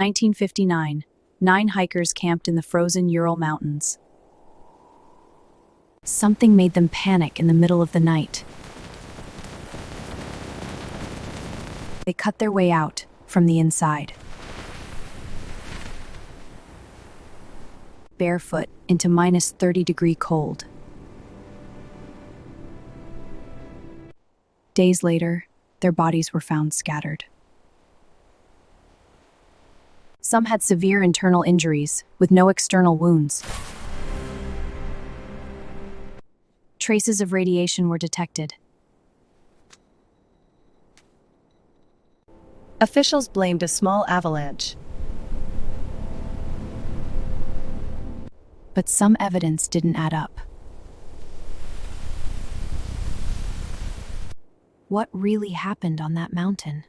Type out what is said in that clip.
1959. 9 hikers camped in the frozen Ural Mountains. Something made them panic in the middle of the night. They cut their way out from the inside, barefoot into minus 30-degree cold. Days later, their bodies were found scattered. Some had severe internal injuries with no external wounds. Traces of radiation were detected. Officials blamed a small avalanche, but some evidence didn't add up. What really happened on that mountain?